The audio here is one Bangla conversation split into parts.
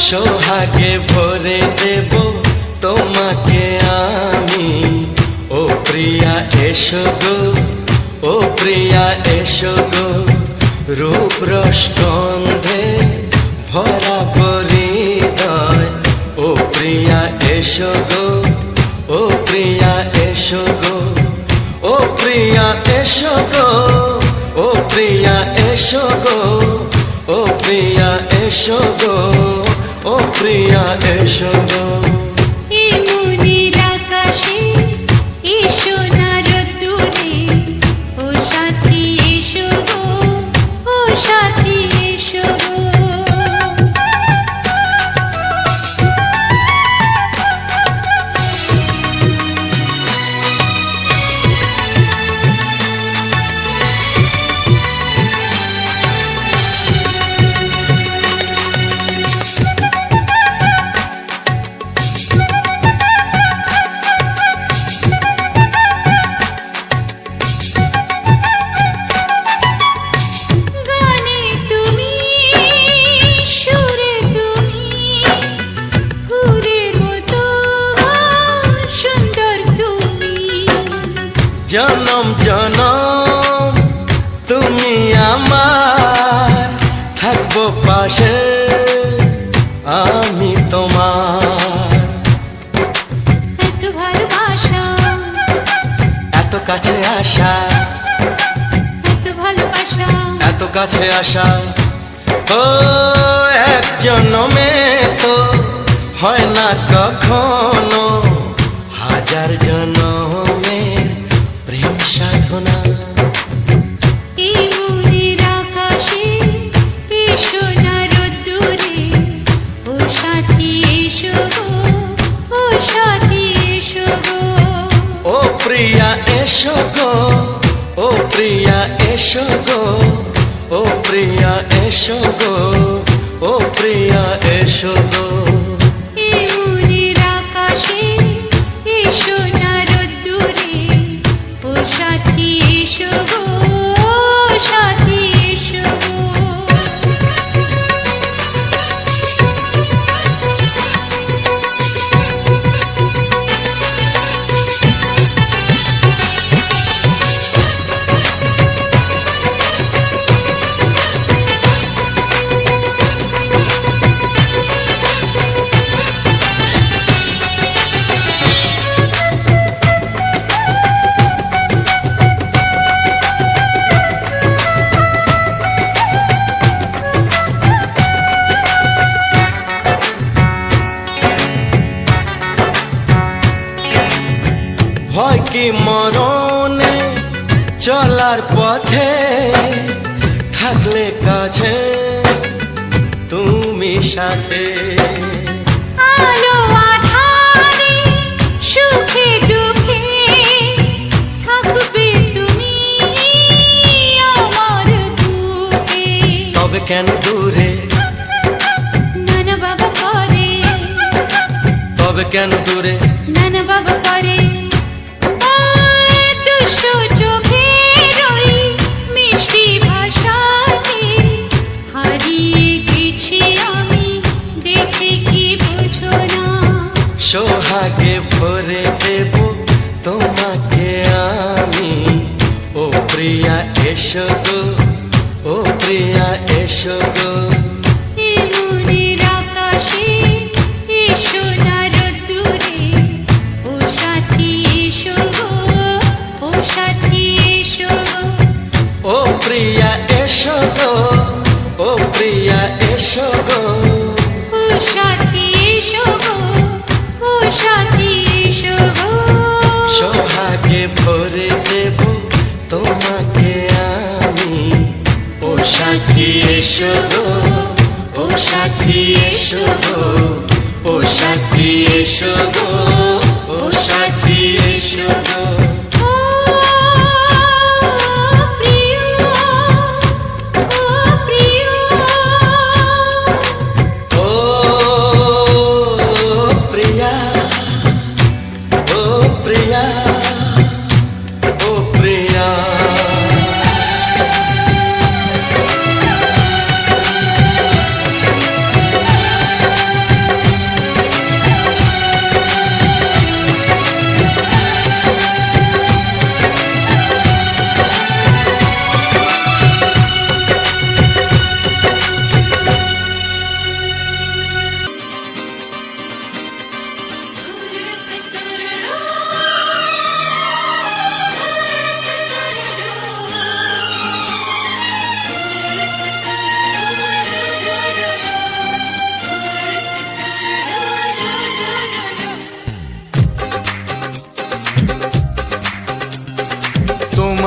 সোহাগে ভরে দেব তোমাকে আমি। ও প্রিয়া এসো গো, ও প্রিয়া এসো গো, রূপ রস গন্ধে ভরা হৃদয়। ও প্রিয়া এসো গো, ও প্রিয়া এসো গো, ও প্রিয়া এসো গো, ও প্রিয়া এসো গো, ও প্রিয়া এসো গো, ও প্রিয়া এসো গো। এই মনের আকাশে এসো না রোদ্দুরে, ও সাথী এসো গো, ও সাথী এসো গো। জনম জনম তুমি আমার, থাকবো পাশে আমি তোমার। এত ভালোবাসা, এত কাছে আসা, এত ভালোবাসা, এত কাছে আসা, ও এক জন্মে তো হয় না কখনো, হাজার জন্মের প্রেম সাধনা। এই মনের আকাশে এসো না রোদ্দুরে, ও সাথী এসো গো, ও সাথী এসো গো। ও প্রিয়া এসো গো, ও প্রিয়া এসো গো, ও প্রিয়া এসো গো, ও প্রিয়া এসো গো। এই মনের আকাশে এসো না রোদ্দুরে, ও সাথী এসো গো, ও সাথী এসো গো। ভয় কি মরণে চলার পথে, থাকলে কাছে তুমি সাথে। আলো আঁধারে সুখে দুঃখে থাকবে তুমি আমার বুকে। তবে কেন দূরে, নানা বাবা করে, তবে কেন দূরে, নানা বাবা করে। ওই দুষ্টু চোখের ওই মিষ্টি ভাষাতে হারিয়ে গেছি আমি, দেখে কি বুঝো না। সোহাগে ভরে দেব তোমাকে আমি। ও প্রিয়া এসো গো, ও প্রিয়া এসো গো। এই মনের আকাশে এসো না রোদ্দুরে, ও সাথী এসো গো, ও সাথী এসো গো। ও প্রিয়া এসো গো, ও প্রিয়া এসো গো, ও সাথী এসো গো, ও সাথী এসো গো। সোহাগে ভরে দেব তোমাকে আমি। ও সাথী এসো গো, ও সাথী এসো গো, ও সাথী এসো গো, ও সাথী এসো গো। ও প্রিয়, ও প্রিয়, ও প্রিয়া, ও প্রিয়া, ও প্রিয়া।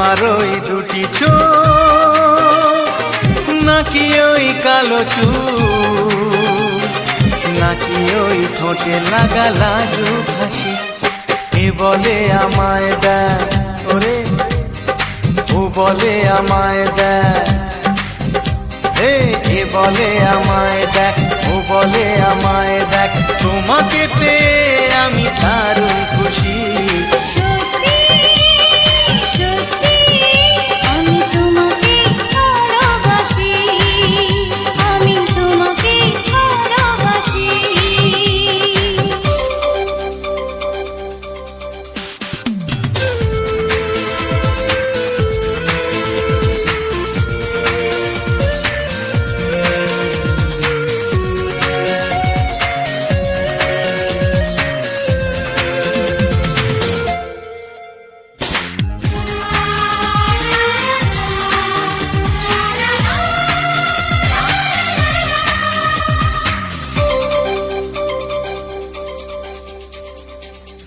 তোমার ওই দুটি চোখ নাকি ওই কালো চুল নাকি ওই ঠোঁটে লাগা লাজুক হাসি এ বলে আমায় দেয় ওরে ও বলে আমায় দেয় এ বলে আমায় দেখ ও বলে আমায় দেখ তোমাকে পেয়ে আমি দারুণ খুশি সত্যি সত্যি আমি তোমাকে ভালোবাসি আমি তোমাকে ভালোবাসি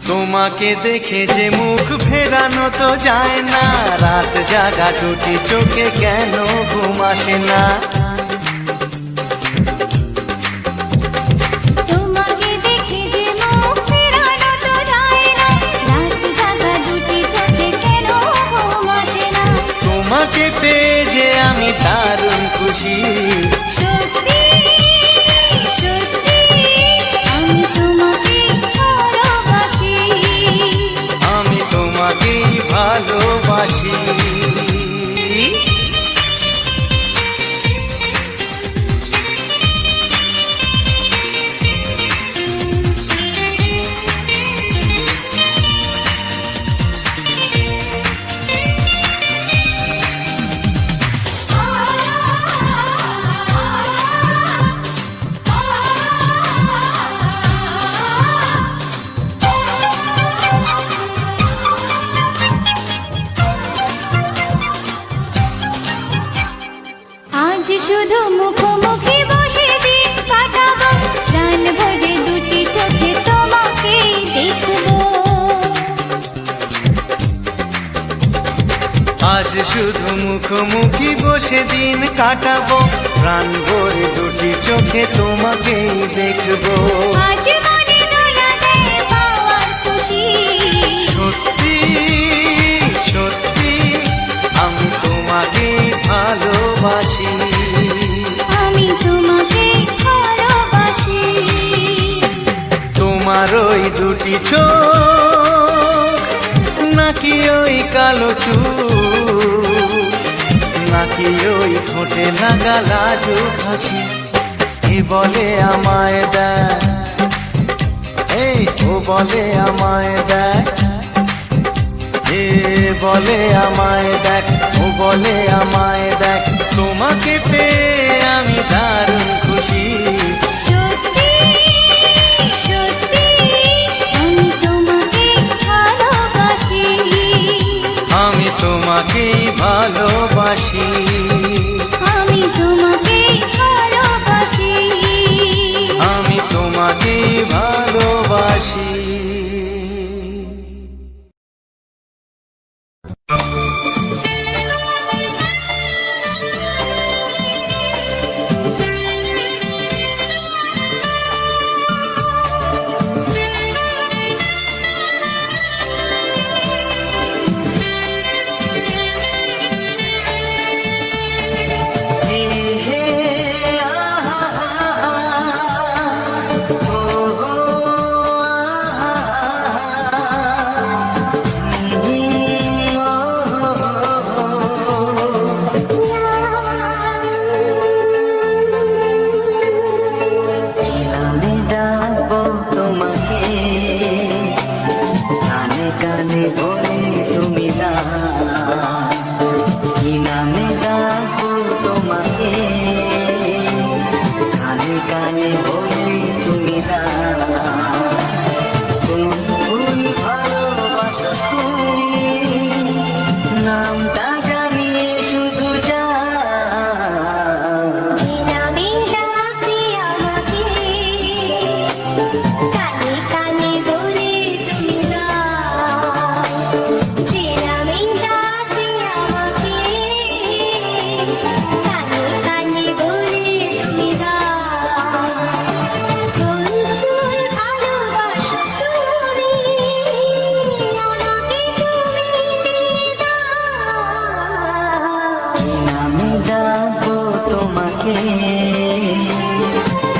তোমাকে দেখে যে মুখ ফেরানো তো যায় না রাত জাগা দুটি চোখে কেন ঘুম আসে না তোমাকে দেখে যে মুখ ফেরানো তো যায় না রাত জাগা দুটি চোখে কেন ঘুম আসে না তোমাকে পেয়ে যে আমি দারুণ খুশি সত্যি সত্যি আমি তোমাকে ভালোবাসি আমি তোমাকেই ভালোবাসি আজ শুধু মুখোমুখি বসে দিন কাটাবো প্রাণ ভরে দুটি চোখে তোমাকে দেখবো আজ শুধু মুখোমুখি বসে দিন কাটাবো প্রাণ ভরে দুটি চোখে তোমাকেই দেখবো আজ মনে দোলা দেয় পাওয়ার খুশি সত্যি সত্যি আমি তোমাকেই ভালোবাসি আমি তোমাকে ভালোবাসি তোমার ওই দুটি চোখ নাকি ওই কালো চুল নাকি ওই ঠোঁটে লাগা লাজুক হাসি এ বলে আমায় দেয় ও বলে আমায় দেখ এ বলে আমায় দেখ ও বলে আমায় দেখ তোমাকে পেয়ে আমি দারুণ খুশি সত্যি সত্যি আমি তোমাকে ভালোবাসি আমি তোমাকেই ভালোবাসি আমি তোমাকে ভালোবাসি আমি তোমাকেই ভালোবাসি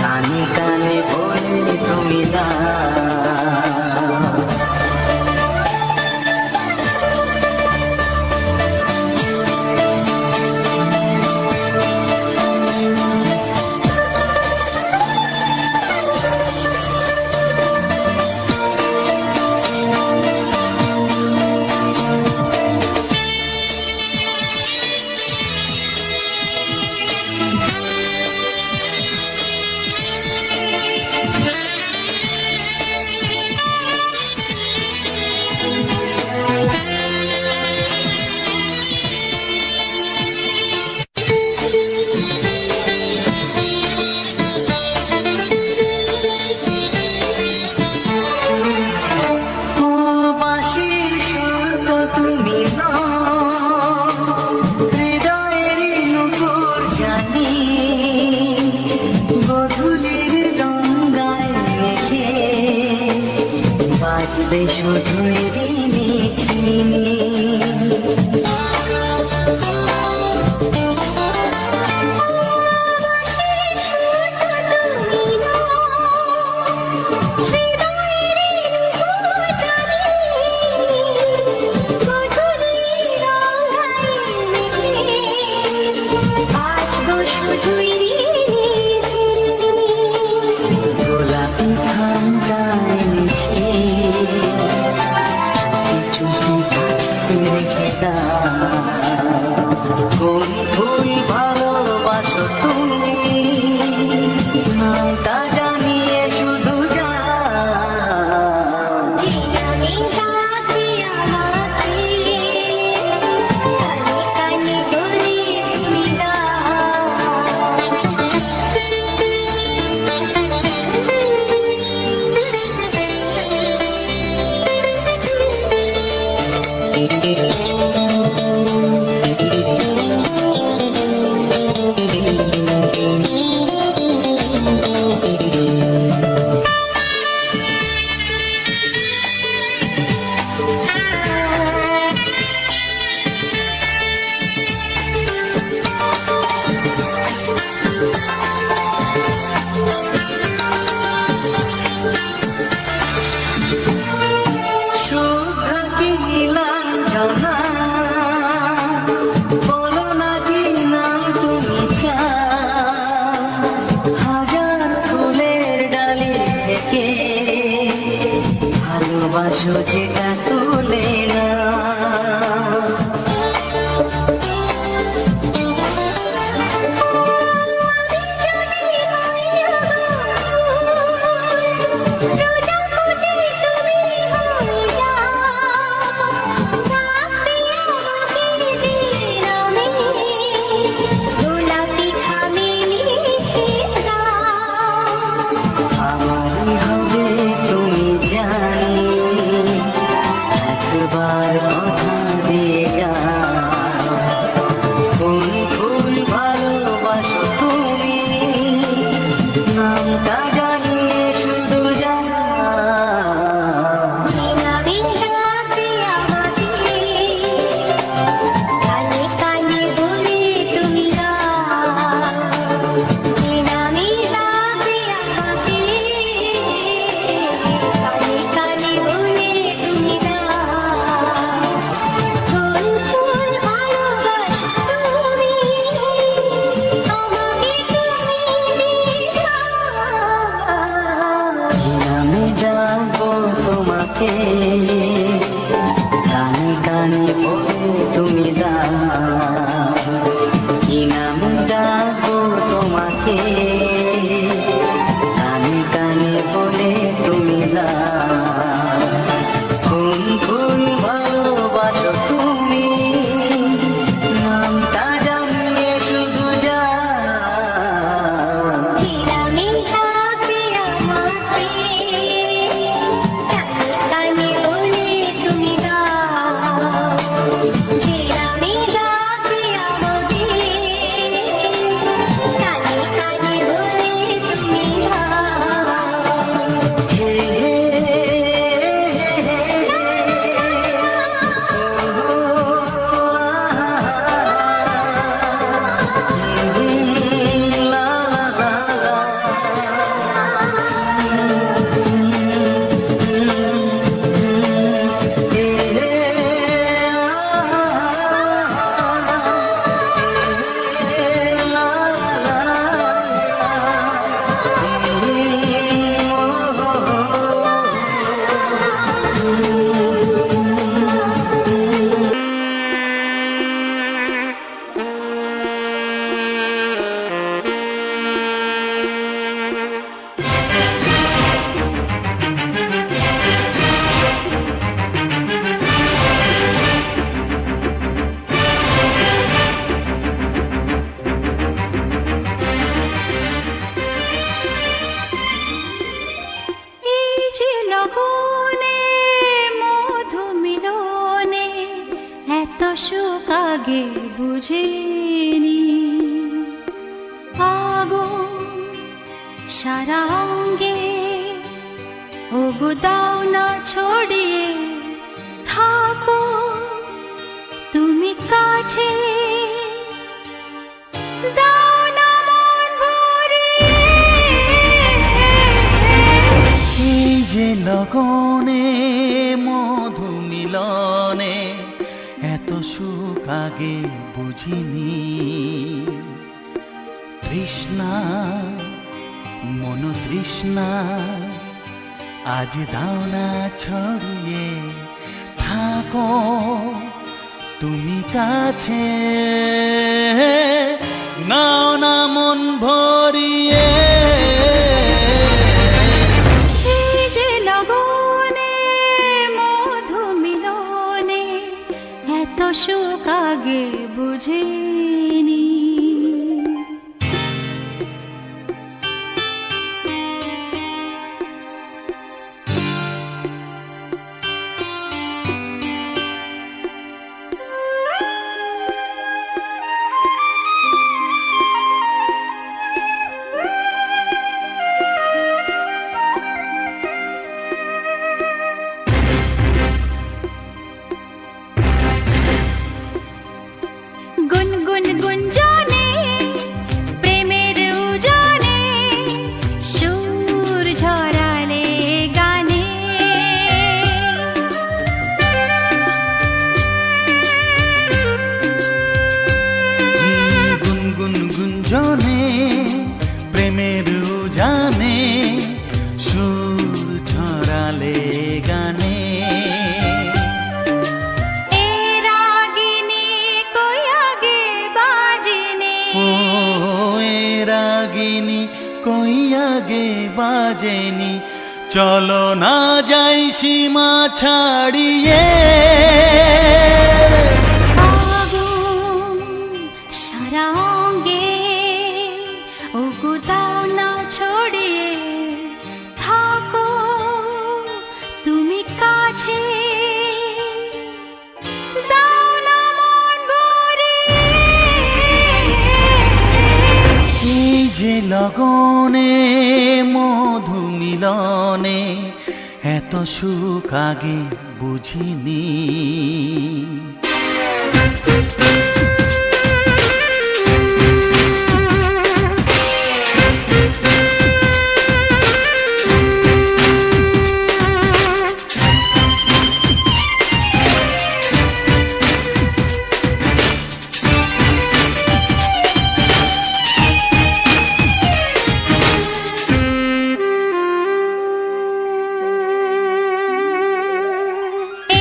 কানে কানে বলে তুমি দাও। বাজবে শুধুই রিনি ঝিনি, গোলাপি ঠান্ডায় মিশে চুপি কাছে রেখে দাও। কোন ফুল ভালোবাসো তুমি, নামটা জানিয়ে শুধু যাও। বলো না কি নাম তুমি চাও, হাজার ফুলের ডালি থেকে ভালোবাসো যেটা তুলে না। আমারই হবে তুমি জানি, একবার কথা দিয়ে যাও। কোন ফুল ভালোবাসো তুমি, নামটা জানিয়ে শুধু যাও। নামে ডাকবো তোমাকে, কানে কানে বলে তুমি দাও। কি নামে ডাকবো তোমাকে, কানে কানে বলে তুমি দাও। কোন ফুল ভালোবাসো তুমি, নামটা জানিয়ে শুধু যাও। কানে আগে বুঝিনি আগুন সারা অঙ্গে ওগো দাও না ছড়িয়ে থাকো তুমি কাছে দাও না মন ভরিয়ে এই যে লগনে মধু মিলনে এত সুখ আগে বুঝিনি তৃষ্ণা মন তৃষ্ণা আজ দাও না ছড়িয়ে থাকো তুমি কাছে নাও না মন ভরিয়ে এই যে লগনে মধু মিলনে এত সুখ আগে বুঝিনি গুনগুন গুঞ্জনে প্রেমের উজানে সুর ঝরালে গানে গুনগুন গুঞ্জনে প্রেমের উজানে সুর ছড়ালে গানে এ রাগিনী কই আগে বাজিনি ও এ রাগিনী কই আগে বাজেনি চলো না যাই সীমা ছাড়িয়ে আগুন সারা অঙ্গে ওগো দাও না ছড়িয়ে থাকো তুমি কাছে দাও না মন ভরিয়ে এই যে লগনে মধু মিলনে এত সুখ আগে বুঝিনি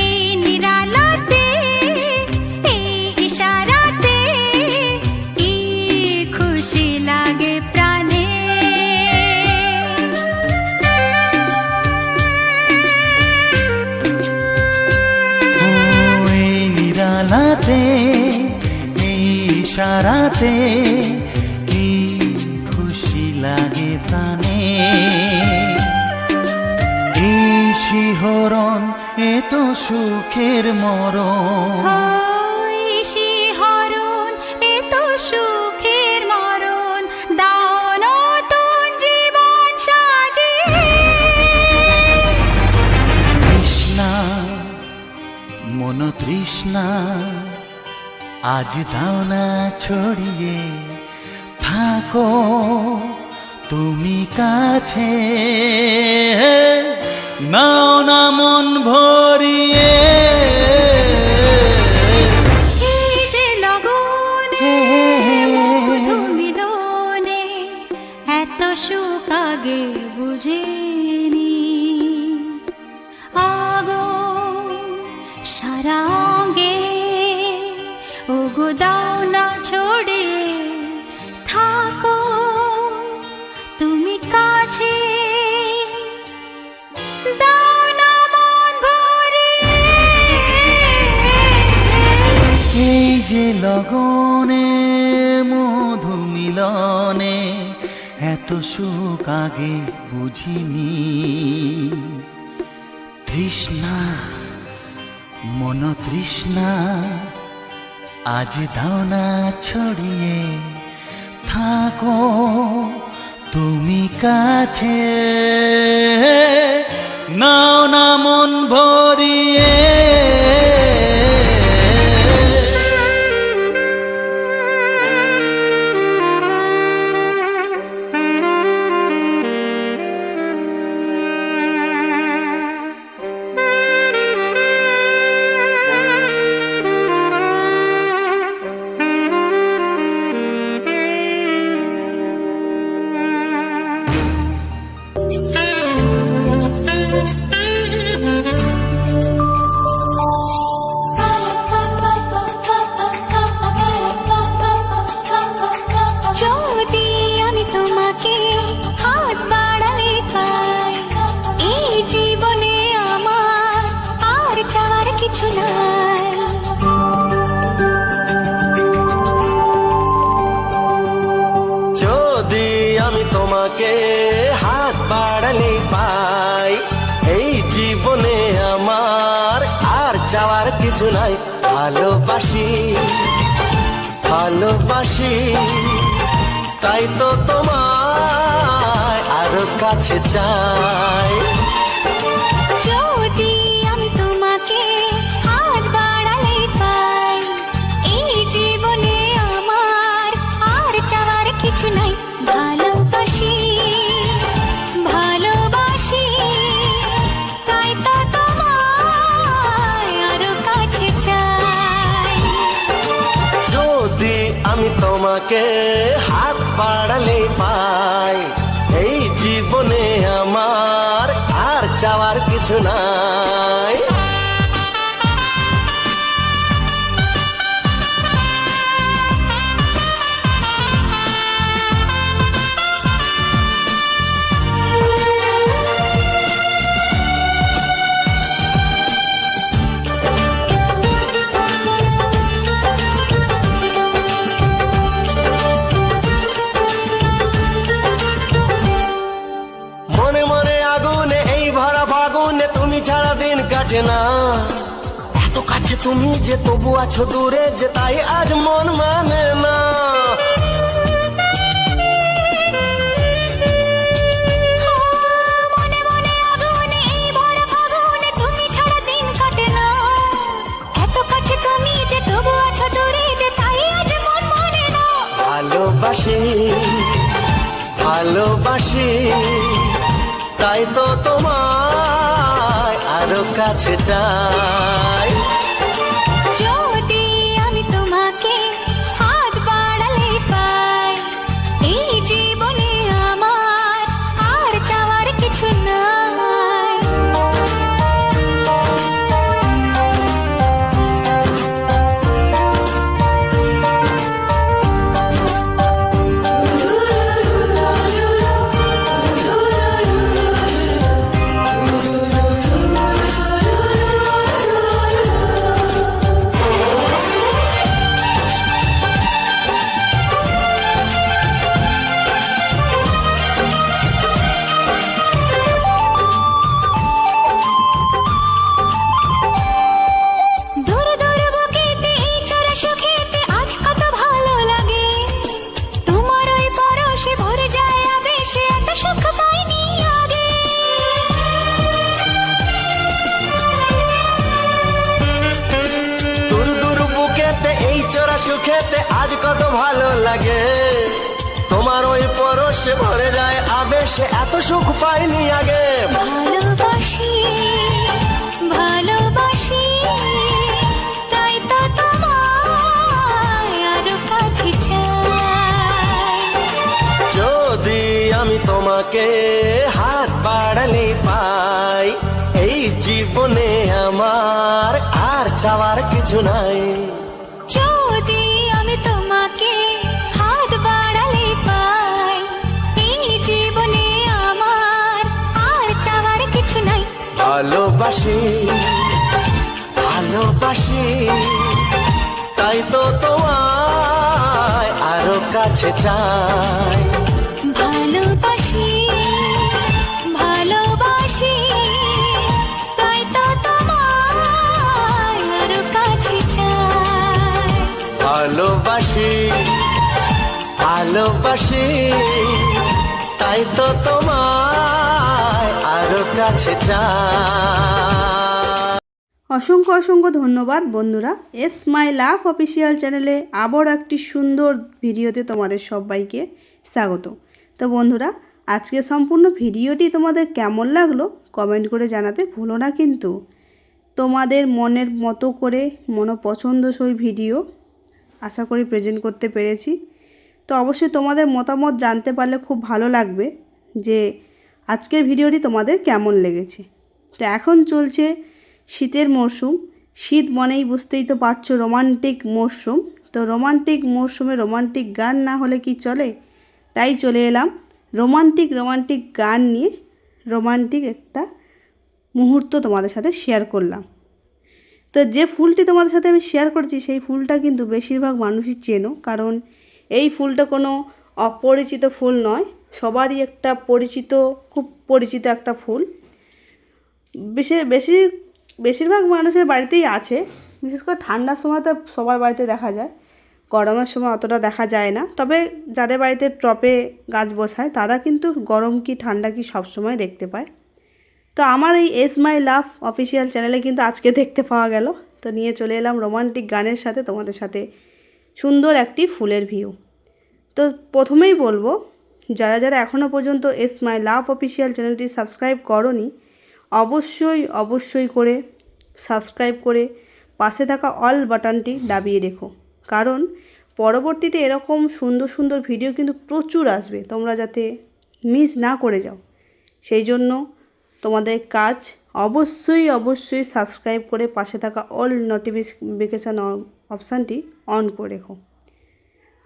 এই নিরালাতে এই ইশারাতে কি খুশি লাগে প্রাণে ও এই নিরালাতে এই ইশারাতে কি খুশি লাগে প্রাণে এই শিহরণ এ তো সুখের মরণ ওই শিহরণ এ তো সুখের মরণ দাও নতুন জীবন সাজিয়ে তৃষ্ণা মন তৃষ্ণা আজ দাও না ছড়িয়ে থাকো তুমি কাছে নাও না মন ভরিয়ে এই যে লগনে মধু মিলনে এত সুখ আগে বুঝিনি আগুন সারা অঙ্গে ওগো দাও না ছড়িয়ে থাকো তুমি কাছে দাও না মন ভরিয়ে এই যে লগনে মধু মিলনে এত সুখ আগে বুঝিনি তৃষ্ণা মন তৃষ্ণা আজ দাও না ছড়িয়ে থাকো তুমি কাছে, নাও না মন ভরিয়ে। যদি আমি তোমাকে হাত বাড়ালে পাই, এই জীবনে আমার আর চাওয়ার কিছু নাই। যদি আমি তোমাকে হাত বাড়ালে পাই, এই জীবনে আমার আর চাওয়ার কিছু নাই। ভালোবাসি ভালোবাসি তাই তো তোমায় আরো কাছে চাই। যদি আমি তোমাকে হাত বাড়ালে পাই, এই জীবনে আমার আর চাওয়ার কিছু নাই। ভালোবাসি ভালোবাসি তাই তো তোমায় আরো কাছে চাই। যদি আমি তোমাকে হাত বাড়ালে পাই, এই জীবনে আমার আর চাওয়ার কিছু নাই। মনে মনে আগুনে এই ভরা ফাগুনে তুমি ছাড়া দিন কাটে না। এত কাছে তুমি যে তবু আছো দূরে, যে তাই আজ মন মানে না। মনে মনে আগুনে এই ভরা ফাগুনে তুমি ছাড়া দিন কাটে না। এত কাছে তুমি যে তবু আছো দূরে, যে তাই আজ মন মানে না। ভালোবাসি ভালোবাসি তাই তো তোমায় আরো কাছে চাই। যদি আমি তোমাকে হাত বাড়ালে পাই, এই জীবনে আমার আর চাওয়ার কিছু নাই। দূর দূর বুকেতে এই চোরা সুখেতে আজ কত ভালো লাগে। তোমার ওই পরশে ভরে যায় আবেশে, এত সুখ পাইনি আগে। দূর দূর বুকেতে এই চোরা সুখেতে আজ কত ভালো লাগে। তোমার ওই পরশে ভরে যায় আবেশে, এত সুখ পাইনি আগে। ভালোবাসি ভালোবাসি তাই তো তোমায় আরো কাছে চাই। যদি আমি তোমাকে হাত বাড়ালে পাই, এই জীবনে আমার আর চাওয়ার কিছু নাই। যদি আমি তোমাকে হাত বাড়ালে পাই, এই জীবনে আমার আর চাওয়ার কিছু নাই। ভালোবাসি ভালোবাসি তাই তো তোমায় আরো কাছে চাই। ভালোবাসি ভালোবাসি তাই তো তোমায় আরো কাছে চাই। ভালোবাসি, তাই তো তোমায় আরো কাছে চাই। অসংখ্য অসংখ্য ধন্যবাদ বন্ধুরা। এস মাই লাভ অফিসিয়াল চ্যানেলে আবার একটি সুন্দর ভিডিওতে তোমাদের সবাইকে স্বাগত। তো বন্ধুরা, আজকে সম্পূর্ণ ভিডিওটি তোমাদের কেমন লাগলো কমেন্ট করে জানাতে ভুলো না কিন্তু। তোমাদের মনের মতো করে মনোপছন্দসই ভিডিও আশা করি প্রেজেন্ট করতে পেরেছি। তো অবশ্যই তোমাদের মতামত জানতে পারলে খুব ভালো লাগবে যে আজকের ভিডিওটি তোমাদের কেমন লেগেছে। তো এখন চলছে শীতের মরশুম। শীত মানেই বুঝতেই তো পারছো রোমান্টিক মরশুম। তো রোমান্টিক মরশুমে রোমান্টিক গান না হলে কি চলে? তাই চলে এলাম রোমান্টিক গান নিয়ে। রোমান্টিক একটা মুহূর্ত তোমাদের সাথে শেয়ার করলাম। তো যে ফুলটি তোমাদের সাথে আমি শেয়ার করছি সেই ফুলটা কিন্তু বেশিরভাগ মানুষই চেনো, কারণ এই ফুলটা কোনো অপরিচিত ফুল নয়, সবারই একটা পরিচিত, খুব পরিচিত একটা ফুল। বেশিরভাগ মানুষের বাড়িতেই আছে। বিশেষ করে ঠান্ডার সময় তো সবার বাড়িতে দেখা যায়, গরমের সময় অতটা দেখা যায় না। তবে যাদের বাড়িতে টবে গাছ বসায় তারা কিন্তু গরম কি ঠান্ডা কি সব সময় দেখতে পায়। তো আমার এই এস মাই লাভ অফিসিয়াল চ্যানেলে কিন্তু আজকে দেখতে পাওয়া গেল। তো নিয়ে চলে এলাম রোমান্টিক গানের সাথে তোমাদের সাথে সুন্দর একটি ফুলের ভিউ। তো প্রথমেই বলবো, যারা যারা এখনও পর্যন্ত এস মাই লাভ অফিসিয়াল চ্যানেলটি সাবস্ক্রাইব করোনি, অবশ্যই করে সাবস্ক্রাইব করে পাশে থাকা অল বাটনটি দাবিয়ে রেখো, কারণ পরবর্তীতে এরকম সুন্দর সুন্দর ভিডিও কিন্তু প্রচুর আসবে, তোমরা যাতে মিস না করে যাও। সেই জন্য তোমাদের কাজ অবশ্যই সাবস্ক্রাইব করে পাশে থাকা অল নোটিফিকেশান অপশানটি অন করে রেখো।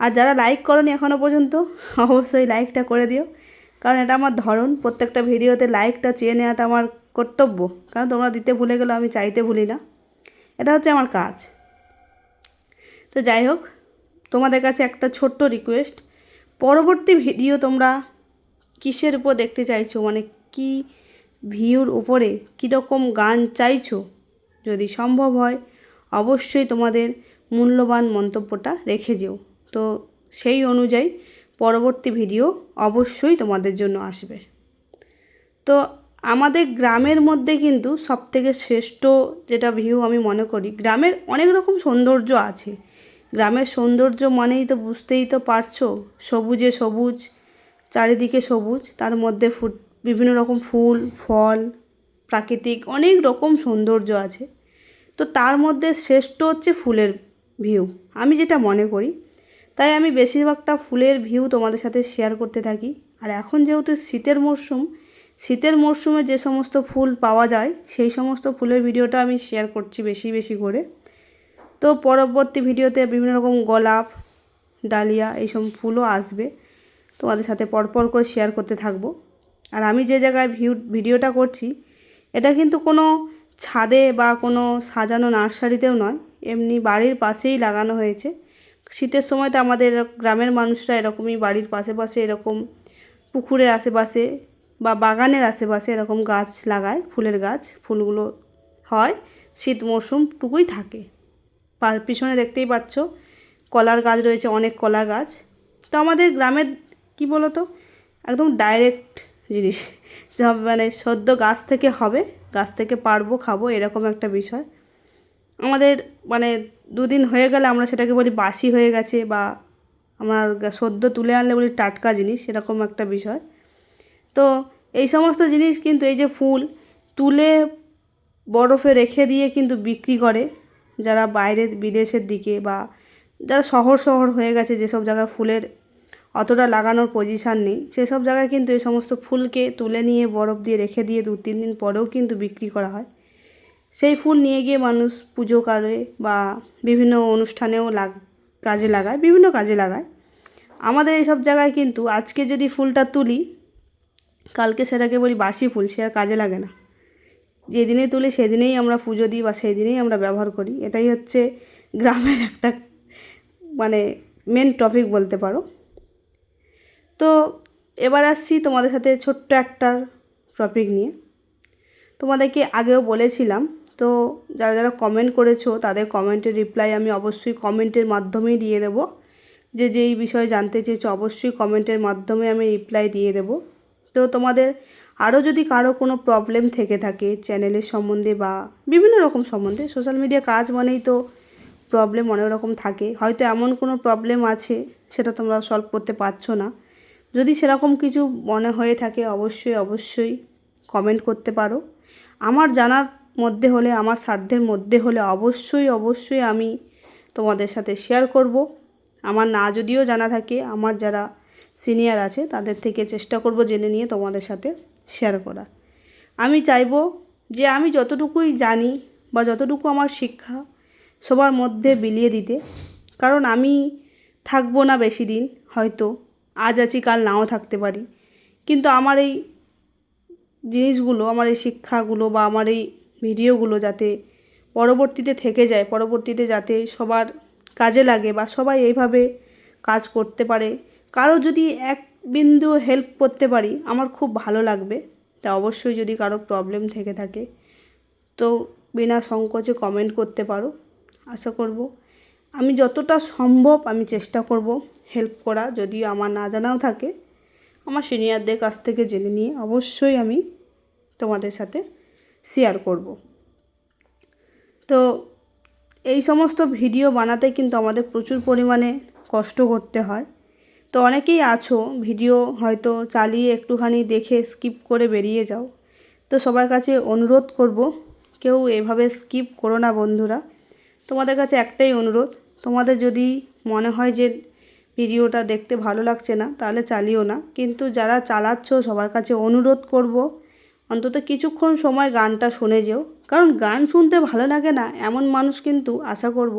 আর যারা লাইক করোনি এখনও পর্যন্ত অবশ্যই লাইকটা করে দিও, কারণ এটা আমার ধরন, প্রত্যেকটা ভিডিওতে লাইকটা চেয়ে নেওয়াটা আমার কর্তব্য। কারণ তোমরা দিতে ভুলে গেলে আমি চাইতে ভুলি না, এটা হচ্ছে আমার কাজ। তো যাই হোক, তোমাদের কাছে একটা ছোট্ট রিকোয়েস্ট, পরবর্তী ভিডিও তোমরা কিসের উপর দেখতে চাইছো, মানে কি ভিউর উপরে কীরকম গান চাইছো, যদি সম্ভব হয় অবশ্যই তোমাদের মূল্যবান মন্তব্যটা রেখে যেও। তো সেই অনুযায়ী পরবর্তী ভিডিও অবশ্যই তোমাদের জন্য আসবে। তো আমাদের গ্রামের মধ্যে কিন্তু সবথেকে শ্রেষ্ঠ যেটা ভিউ আমি মনে করি, গ্রামের অনেক রকম সৌন্দর্য আছে। গ্রামের সৌন্দর্য মানেই তো বুঝতেই তো পারছো, সবুজে সবুজ, চারিদিকে সবুজ, তার মধ্যে বিভিন্ন রকম ফুল ফল, প্রাকৃতিক অনেক রকম সৌন্দর্য আছে। তো তার মধ্যে শ্রেষ্ঠ হচ্ছে ফুলের ভিউ, আমি যেটা মনে করি। তাই আমি বেশিরভাগটা ফুলের ভিউ তোমাদের সাথে শেয়ার করতে থাকি। আর এখন যেহেতু শীতের মরশুমে যে সমস্ত ফুল পাওয়া যায় সেই সমস্ত ফুলের ভিডিওটা আমি শেয়ার করছি বেশি করে। তো পরবর্তী ভিডিওতে বিভিন্ন রকম গোলাপ, ডালিয়া এইসব ফুলও আসবে, তোমাদের সাথে পরপর করে শেয়ার করতে থাকবো। আর আমি যে জায়গায় ভিডিওটা করছি এটা কিন্তু কোনো ছাদে বা কোনো সাজানো নার্সারিতেও নয়, এমনি বাড়ির পাশেই লাগানো হয়েছে। শীতের সময় তো আমাদের গ্রামের মানুষরা এরকমই বাড়ির পাশে এরকম পুকুরের আশেপাশে বা বাগানের আশেপাশে এরকম গাছ লাগায়, ফুলের গাছ। ফুলগুলো হয় শীত মরশুমটুকুই থাকে। পিছনে দেখতেই পাচ্ছ কলার গাছ রয়েছে, অনেক কলা গাছ। তো আমাদের গ্রামের কি বলো তো, একদম ডাইরেক্ট জিনিস, সব মানে সদ্য গাছ থেকে হবে, গাছ থেকে পারবো খাবো, এরকম একটা বিষয়। আমাদের মানে দুদিন হয়ে গেলে আমরা সেটাকে বলি বাসি হয়ে গেছে, বা আমার সদ্য তুলে আনলে বলি টাটকা জিনিস, এরকম একটা বিষয়। তো এই সমস্ত জিনিস কিন্তু এই যে ফুল তুলে বরফে রেখে দিয়ে কিন্তু বিক্রি করে যারা বাইরের বিদেশের দিকে, বা যারা শহর হয়ে গেছে, যেসব জায়গায় ফুলের অতটা লাগানোর পজিশান নেই, সেসব জায়গায় কিন্তু এই সমস্ত ফুলকে তুলে নিয়ে বরফ দিয়ে রেখে দিয়ে 2-3 দিন পরেও কিন্তু বিক্রি করা হয়। সেই ফুল নিয়ে গিয়ে মানুষ পুজো করে বা বিভিন্ন অনুষ্ঠানেও কাজে লাগায়, বিভিন্ন কাজে লাগায়। আমাদের এইসব জায়গায় কিন্তু আজকে যদি ফুলটা তুলি, কালকে সেটাকে বলি বাসি ফুল, সে আর কাজে লাগে না। যেদিনে তুলি সেদিনেই আমরা পুজো দিই বা সেই দিনেই আমরা ব্যবহার করি। এটাই হচ্ছে গ্রামের একটা মানে মেন টপিক বলতে পারো। তো এবার আসছি তোমাদের সাথে ছোট্ট একটা টপিক নিয়ে। তোমাদেরকে আগেও বলেছিলাম, তো যারা যারা কমেন্ট করেছো তাদের কমেন্টের রিপ্লাই আমি অবশ্যই কমেন্টের মাধ্যমেই দিয়ে দেবো, যে যেই বিষয়ে জানতে চেয়েছো অবশ্যই কমেন্টের মাধ্যমে আমি রিপ্লাই দিয়ে দেবো। তো তোমাদের আরও যদি কারো কোনো প্রবলেম থেকে থাকে চ্যানেলের সম্বন্ধে বা বিভিন্ন রকম সম্বন্ধে, সোশ্যাল মিডিয়া কাজ মানেই তো প্রবলেম অনেক রকম থাকে, হয়তো এমন কোনো প্রবলেম আছে সেটা তোমরা সলভ করতে পারছো না, যদি সেরকম কিছু মনে হয়ে থাকে অবশ্যই কমেন্ট করতে পারো। আমার জানার মধ্যে হলে, আমার সাধ্যের মধ্যে হলে অবশ্যই আমি তোমাদের সাথে শেয়ার করব। আমার না যদিও জানা থাকে, আমার যারা সিনিয়র আছে তাদের থেকে চেষ্টা করব জেনে নিয়ে তোমাদের সাথে শেয়ার করা। আমি চাইবো যে আমি যতটুকুই জানি বা যতটুকু আমার শিক্ষা সবার মধ্যে বিলিয়ে দিতে, কারণ আমি থাকবো না বেশি দিন, হয়তো আজ আছি কাল নাও থাকতে পারি, কিন্তু আমার এই জিনিসগুলো, আমার এই শিক্ষাগুলো বা আমার এই ভিডিওগুলো যাতে পরবর্তীতে থেকে যায়, পরবর্তীতে যাতে সবার কাজে লাগে বা সবাই এইভাবে কাজ করতে পারে, কারো যদি এক বিন্দু হেল্প করতে পারি আমার খুব ভালো লাগবে। তা অবশ্যই যদি কারো প্রবলেম থেকে থাকে তো বিনা সংকোচে কমেন্ট করতে পারো। আশা করব আমি যতটা সম্ভব আমি চেষ্টা করব হেল্প করা, যদিও আমার না জানাও থাকে আমার সিনিয়রদের কাছ থেকে জেনে নিয়ে অবশ্যই আমি তোমাদের সাথে শেয়ার করব। তো এই সমস্ত ভিডিও বানাতে কিন্তু আমাদের প্রচুর পরিমাণে কষ্ট করতে হয়। তো অনেকেই আছো ভিডিও হয়তো চালিয়ে একটুখানি দেখে স্কিপ করে বেরিয়ে যাও, তো সবার কাছে অনুরোধ করব কেউ এভাবে স্কিপ করো না বন্ধুরা। তোমাদের কাছে একটাই অনুরোধ, তোমাদের যদি মনে হয় যে ভিডিওটা দেখতে ভালো লাগছে না তাহলে চালিও না, কিন্তু যারা চালাচ্ছ সবার কাছে অনুরোধ করব অন্তত কিছুক্ষণ সময় গানটা শুনে যেও, কারণ গান শুনতে ভালো লাগে না এমন মানুষ কিন্তু আশা করব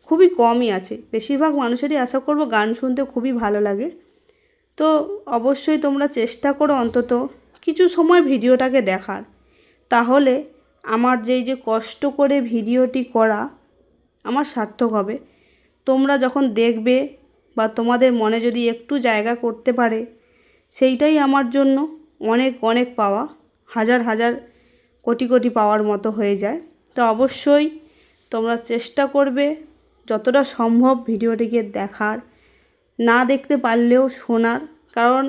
খুবই কমই আছে। বেশিরভাগ মানুষেরই আশা করব গান শুনতে খুবই ভালো লাগে। তো অবশ্যই তোমরা চেষ্টা করো অন্তত কিছু সময় ভিডিওটাকে দেখার, তাহলে আমার যে কষ্ট করে ভিডিওটি করা আমার সার্থক হবে। তোমরা যখন দেখবে বা তোমাদের মনে যদি একটু জায়গা করতে পারে সেইটাই আমার জন্য অনেক পাওয়া, হাজার কোটি পাওয়ার মতো হয়ে যায়। তো অবশ্যই তোমরা চেষ্টা করবে যতটা সম্ভব ভিডিওটিকে দেখার, না দেখতে পারলেও শোনার, কারণ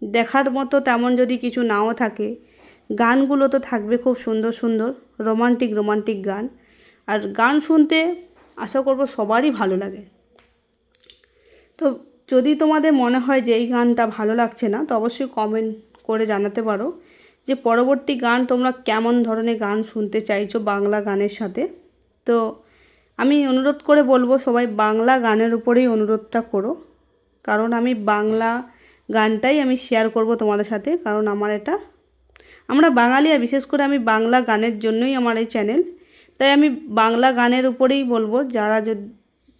দেখার মতো তেমন যদি কিছু নাও থাকে গানগুলো তো থাকবে খুব সুন্দর রোমান্টিক গান, আর গান শুনতে আশা করব সবারই ভালো লাগে। তো যদি তোমাদের মনে হয় যে এই গানটা ভালো লাগছে না তো অবশ্যই কমেন্ট করে জানাতে পারো যে পরবর্তী গান তোমরা কেমন ধরনের গান শুনতে চাইছো বাংলা গানের সাথে। তো আমি অনুরোধ করে বলবো সবাই বাংলা গানের উপরেই অনুরোধটা করো, কারণ আমি বাংলা গানটাই আমি শেয়ার করব তোমাদের সাথে, কারণ আমার এটা, আমরা বাঙালি আর বিশেষ করে আমি বাংলা গানের জন্যই আমার এই চ্যানেল, তাই আমি বাংলা গানের উপরেই বলবো। যারা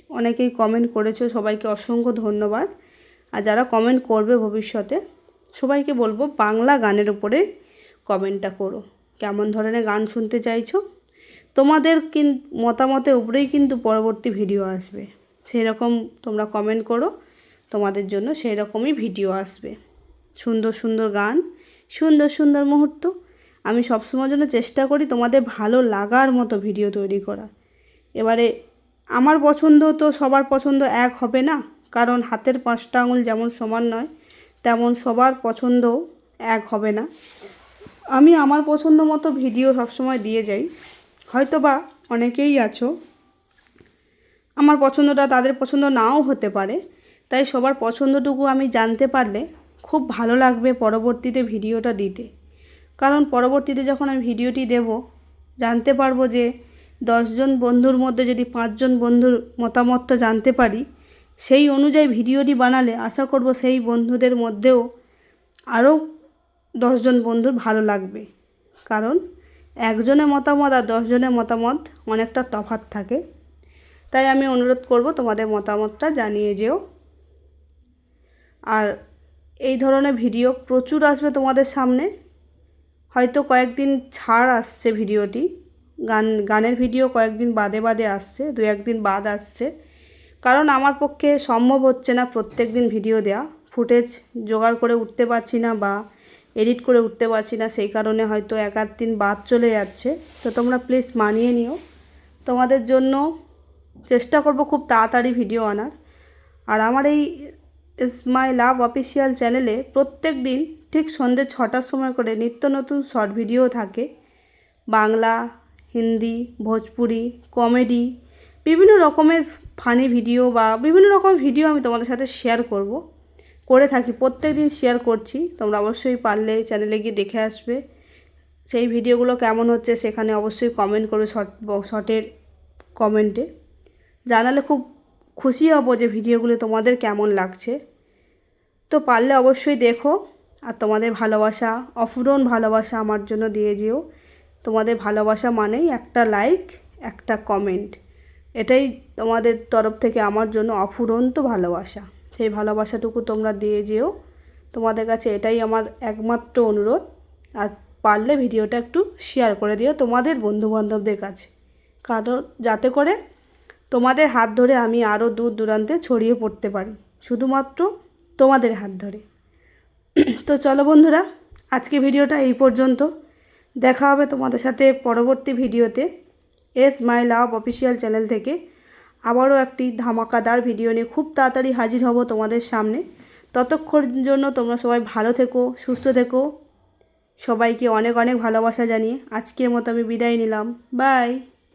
অনেকেই কমেন্ট করেছো সবাইকে অসংখ্য ধন্যবাদ, আর যারা কমেন্ট করবে ভবিষ্যতে সবাইকে বলবো বাংলা গানের উপরে কমেন্টটা করো, কেমন ধরনের গান শুনতে চাইছো। তোমাদের মতামতের উপরেই কিন্তু পরবর্তী ভিডিও আসবে, সেই রকম তোমরা কমেন্ট করো, তোমাদের জন্য সেই রকমই ভিডিও আসবে। সুন্দর গান, সুন্দর মুহূর্ত, আমি সবসময়ের জন্য চেষ্টা করি তোমাদের ভালো লাগার মতো ভিডিও তৈরি করা। এবারে আমার পছন্দ তো সবার পছন্দ এক হবে না, কারণ হাতের 5টা আঙুল যেমন সমান নয় তেমন সবার পছন্দ এক হবে না। আমি আমার পছন্দ মতো ভিডিও সবসময় দিয়ে যাই, হয়তো বা অনেকেই আছো আমার পছন্দটা তাদের পছন্দ নাও হতে পারে, তাই সবার পছন্দটুকু আমি জানতে পারলে খুব ভালো লাগবে পরবর্তীতে ভিডিওটা দিতে। কারণ পরবর্তীতে যখন আমি ভিডিওটি দেব জানতে পারবো যে 10 জন বন্ধুর মধ্যে যদি 5 জন বন্ধুর মতামতটা জানতে পারি, সেই অনুযায়ী ভিডিওটি বানালে আশা করব সেই বন্ধুদের মধ্যেও আরও 10 জন বন্ধুর ভালো লাগবে, কারণ একজনের মতামত আর 10 জনের মতামত অনেকটা তফাৎ থাকে। তাই আমি অনুরোধ করব তোমাদের মতামতটা জানিয়ে যেও। আর এই ধরনের ভিডিও প্রচুর আসবে তোমাদের সামনে, হয়তো কয়েকদিন ছাড় আসছে ভিডিওটি, গানের ভিডিও কয়েকদিন বাদে আসছে, 2-1 দিন বাদ আসছে, কারণ আমার পক্ষে সম্ভব হচ্ছে না প্রত্যেক দিন ভিডিও দেওয়া, ফুটেজ জোগাড় করে উঠতে পারছি না বা এডিট করে উঠতে পারছি না, সেই কারণে হয়তো 1-8 দিন বাদ চলে যাচ্ছে। তো তোমরা প্লিজ মানিয়ে নিও, তোমাদের জন্য চেষ্টা করব খুব তাড়াতাড়ি ভিডিও আনার। আর আমার এই ইস মাই লাভ অফিসিয়াল চ্যানেলে প্রত্যেক দিন ঠিক সন্ধ্যে 6টার সময় করে নিত্য নতুন শর্ট ভিডিও থাকে, বাংলা, হিন্দি, ভোজপুরি, কমেডি, বিভিন্ন রকমের ফানি ভিডিও বা বিভিন্ন রকম ভিডিও আমি তোমাদের সাথে শেয়ার করে থাকি, প্রত্যেক দিন শেয়ার করছি। তোমরা অবশ্যই পারলে চ্যানেলে গিয়ে দেখে আসবে। সেই ভিডিওগুলো কেমন হচ্ছে সেখানে অবশ্যই কমেন্ট করবে, শর্টের কমেন্টে জানালে খুব খুশি হব যে ভিডিওগুলো তোমাদের কেমন লাগছে। তো পারলে অবশ্যই দেখো, আর তোমাদের ভালোবাসা, অফুরন ভালোবাসা আমার জন্য দিয়ে যেও। তোমাদের ভালোবাসা মানেই একটা লাইক, একটা কমেন্ট, এটাই তোমাদের তরফ থেকে আমার জন্য অফুরন্ত ভালোবাসা। সেই ভালোবাসাটুকু তোমরা দিয়ে যেও, তোমাদের কাছে এটাই আমার একমাত্র অনুরোধ। আর পারলে ভিডিওটা একটু শেয়ার করে দিও তোমাদের বন্ধুবান্ধবদের কাছে, কারণ যাতে করে তোমাদের হাত ধরে আমি আরও দূর দূরান্তে ছড়িয়ে পড়তে পারি, শুধুমাত্র তোমাদের হাত ধরে। তো চলো বন্ধুরা, আজকে ভিডিওটা এই পর্যন্ত। দেখা হবে তোমাদের সাথে পরবর্তী ভিডিওতে এস মাই লাভ অফিসিয়াল চ্যানেল থেকে। আবারও একটি ধামাকাদার ভিডিও নিয়ে খুব তাড়াতাড়ি হাজির হব তোমাদের সামনে। ততক্ষণ জন্য তোমরা সবাই ভালো থেকো, সুস্থ থেকো। সবাইকে অনেক অনেক ভালোবাসা জানিয়ে আজকের মতো আমি বিদায় নিলাম। বাই।